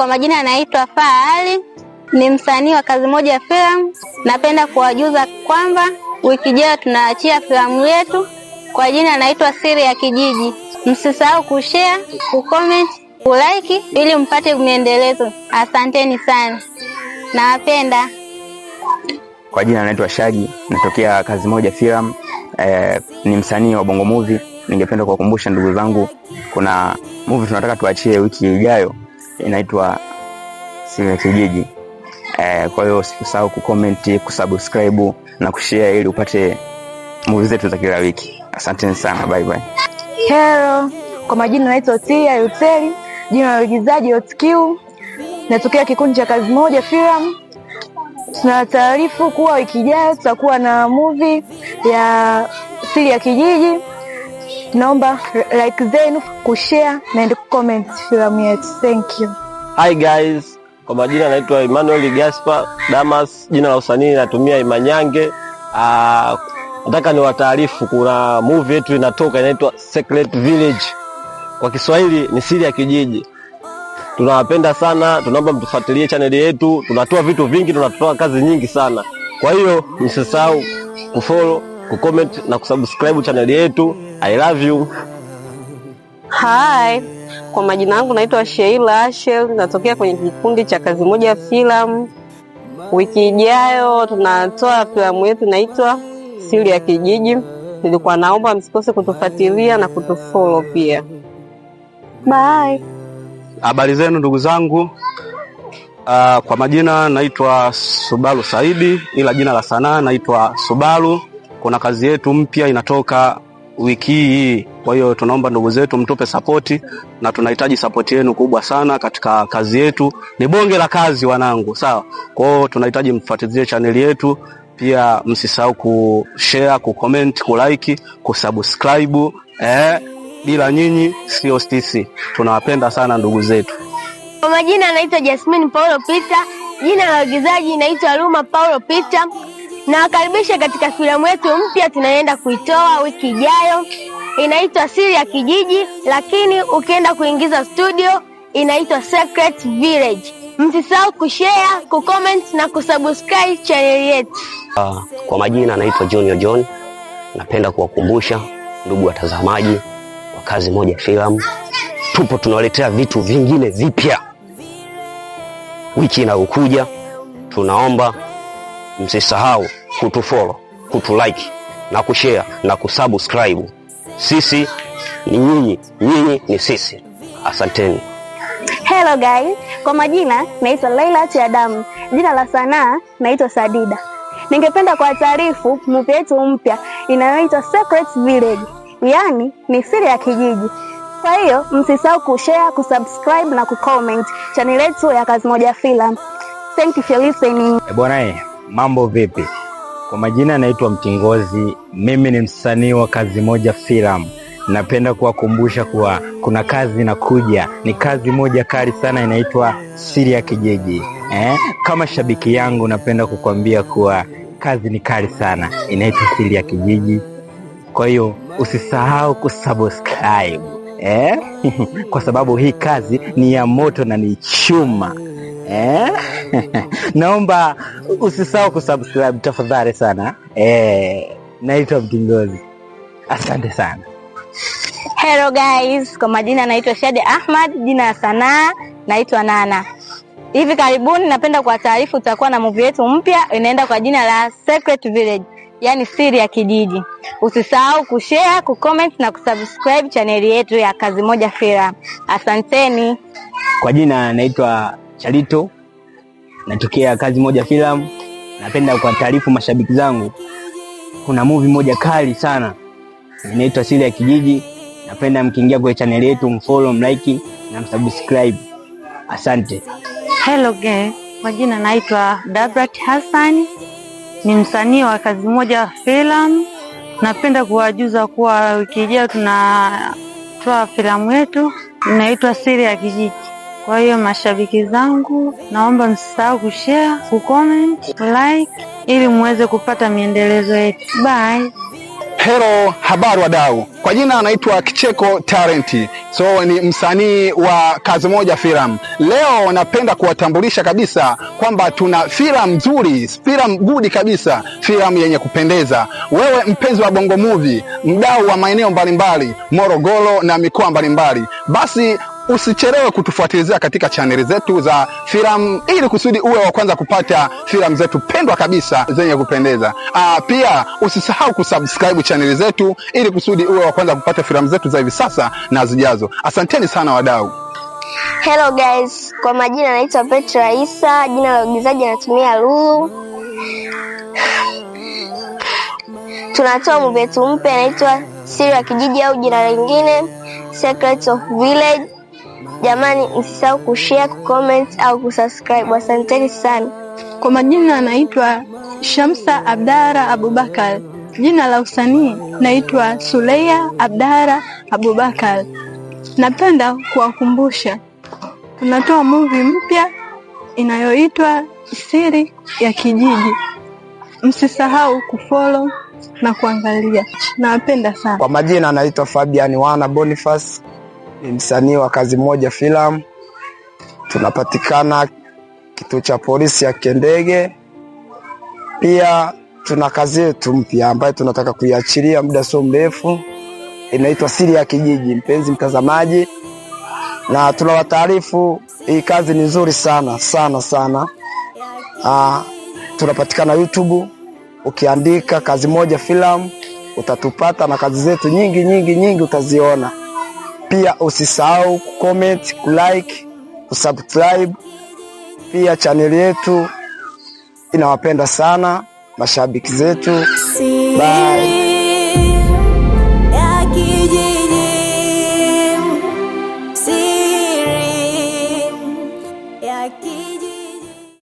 Kwa majina anaitwa Faali, ni msanii wa Kazi Moja Film. Napenda kuwajuza kwamba wiki ijayo tunaachia filamu yetu kwa jina anaitwa Siri ya Kijiji. Msisahau kushare, kucomment, kulike ili mpate miendelezo. Asanteni sana. Nawapenda. Kwa jina anaitwa Shagi, natokea Kazi Moja Film. Ni msanii wa Bongo Movie. Ningependa kuwakumbusha ndugu zangu, kuna movie tunataka tuachie wiki ijayo inaitwa Siri ya Kijiji. Kwa hiyo usisahau kucomment, kusubscribe na kushare ili upate movie zetu za kila wiki. Asanteni sana, bye bye. Hello, kwa majina naitwa Tia Yuteli, jina la uigizaji OTQ. Natokea kikundi cha Kazi Moja Film. Tunataarifu kuwa wiki ijayo tutakuwa na movie ya Siri ya Kijiji. Naomba like zenu, kushare na comment filamu yetu. Thank you. Hi guys, kwa majina naitwa Emmanuel Gaspar Damas, jina la usanii natumia Imanyange. Nataka niwataarifu kuna movie yetu inatoka inaitwa Secret Village. Kwa Kiswahili ni Siri ya Kijiji. Tunawapenda sana, tunaomba mtufuatilie channel yetu. Tunatoa vitu vingi, tunatoa kazi nyingi sana. Kwa hiyo msisahau kufollow, kucomment na kusubscribe channel yetu. I love you. Hi, kwa majina yangu naitwa Sheila Ashel, natokea kwenye kikundi cha Kazi Moja Film. Wiki ijayo tunatoa filamu yetu inaitwa Siri ya Kijiji. Nilikuwa naomba msikose kutufuatilia na kutufollow pia. Bye. Habari zenu ndugu zangu. Kwa majina naitwa Subaru Saidi, ila jina la sanaa naitwa Subaru. Kuna kazi yetu mpya inatoka wiki hii. Kwa hiyo tunaomba ndugu zetu mtupe support, na tunahitaji support yenu kubwa sana katika kazi yetu. Ni bonge la kazi wanangu, sawa? Kwa hiyo tunahitaji mfuatilie channel yetu. Pia msisahau kushare, kucomment, kulike, kusubscribe. Bila nyinyi sio sisi. Tunawapenda sana ndugu zetu. Kwa majina anaitwa Jasmine Paulo Peter, jina la uigizaji inaitwa Luma Paulo Peter. Nawakaribisha katika filamu yetu mpya tunaenda kuitoa wiki ijayo. Inaitwa Siri ya Kijiji, lakini ukienda kuingiza studio inaitwa Secret Village. Msisahau kushare, kucomment na kusubscribe channel yetu. Kwa majina anaitwa Junior John. Napenda kuwakumbusha ndugu watazamaji wa Kazi Moja Film, tupo tunawaletea vitu vingine vipya wiki inayokuja. Tunaomba msisahau kutufollow, kutulike na kushare na kusubscribe. Sisi ni nyinyi, nyinyi ni sisi. Asanteni. Hello guys, kwa majina naitwa Laila Adam, jina la sanaa naitwa Sadida. Ningependa kuwataarifu movie yetu mpya inayoitwa Secret Village, yani ni Siri ya Kijiji. Kwa hiyo msisahau kushare, kusubscribe na kucomment channel yetu ya Kazi Moja Film. Thank you for listening. Bwana, mambo vipi? Kwa majina naitwa Mtingozi, mimi ni msanii wa Kazi Moja Film. Napenda kuwakumbusha kuwa kuna kazi inakuja, ni kazi moja kali sana inaitwa Siri ya Kijiji. Kama shabiki yangu napenda kukwambia kuwa kazi ni kali sana, inaitwa Siri ya Kijiji. Kwa hiyo usisahau kusubscribe. Kwa sababu hii kazi ni ya moto na ni chuma. Naomba usisahau kusubscribe tafadhali sana. Naitwa Mtingozi. Asante sana. Hello guys, kwa majina naitwa Shade Ahmad, jina la sanaa naitwa Nana. Hivi karibuni napenda kuwataarifu tutakuwa na movie yetu mpya inaenda kwa jina la Secret Village, yani Siri ya Kijiji. Usisahau kushare, kucomment na kusubscribe channel yetu ya Kazi Moja Film. Asanteni. Kwa jina naitwa Charito, natokea Kazi Moja Film. Napenda kuwataarifu mashabiki zangu kuna movie moja kali sana inaitwa Siri ya Kijiji. Napenda mkiingia kwenye channel yetu mfollow, mlike na msubscribe. Asante. Hello guys, kwa jina naitwa Dabrat Hassan, ni msanii wa Kazi Moja Film. Napenda kuwajuza kuwa wiki ijayo tunatoa filamu yetu inaitwa Siri ya Kijiji. Kwa hiyo mashabiki zangu, naomba msisahau kushare, kucomment, like ili muweze kupata miendelezo yetu. Bye. Hello, habari wadau. Kwa jina anaitwa Kicheko Talent. So ni msanii wa Kazi Moja Filamu. Leo napenda kuwatambulisha kabisa kwamba tuna filamu nzuri, filamu good kabisa, filamu yenye kupendeza. Wewe mpenzi wa Bongo Movie, mdau wa maeneo mbalimbali, Morogoro na mikoa mbalimbali, basi usichelewe kutufuatilizia katika chaneli zetu za filamu ili kusudi uwe wa kwanza kupata filamu zetu pendwa kabisa zenye kupendeza. Pia usisahau kusubscribe chaneli zetu ili kusudi uwe wa kwanza kupata filamu zetu za hivi sasa na zijazo. Asanteni sana wadau. Hello guys, kwa majina naitwa Petra Isa, jina la uigizaji natumia Lulu. Tunatoa movie yetu mpya inaitwa Siri ya Kijiji au jina lingine Secrets of Village. Jamani, msisahau kushare, kucomment au kusubscribe. Asanteni sana. Kwa majina anaitwa Shamsa Abdara Abubakar. Jina la usanii naitwa Suleya Abdara Abubakar. Napenda kuwakumbusha tunatoa movie mpya inayoitwa Siri ya Kijiji. Msisahau kufollow na kuangalia. Nawapenda sana. Kwa majina anaitwa Fabian Wana Boniface. Ni msanii wa Kazi Moja Filamu. Tunapatikana kituo cha polisi ya Kendege. Pia tuna kazi yetu mpya ambayo tunataka kuiachilia muda sio mrefu. Inaitwa Siri ya Kijiji, mpenzi mtazamaji. Na tunawataarifu hii kazi ni nzuri sana sana. Tunapatikana YouTube. Ukiandika Kazi Moja Filamu utatupata na kazi zetu nyingi utaziona. Pia usisahau kucomment, kulike, kusubscribe. Pia channel yetu inawapenda sana mashabiki zetu. Bye. Siri ya Kijiji.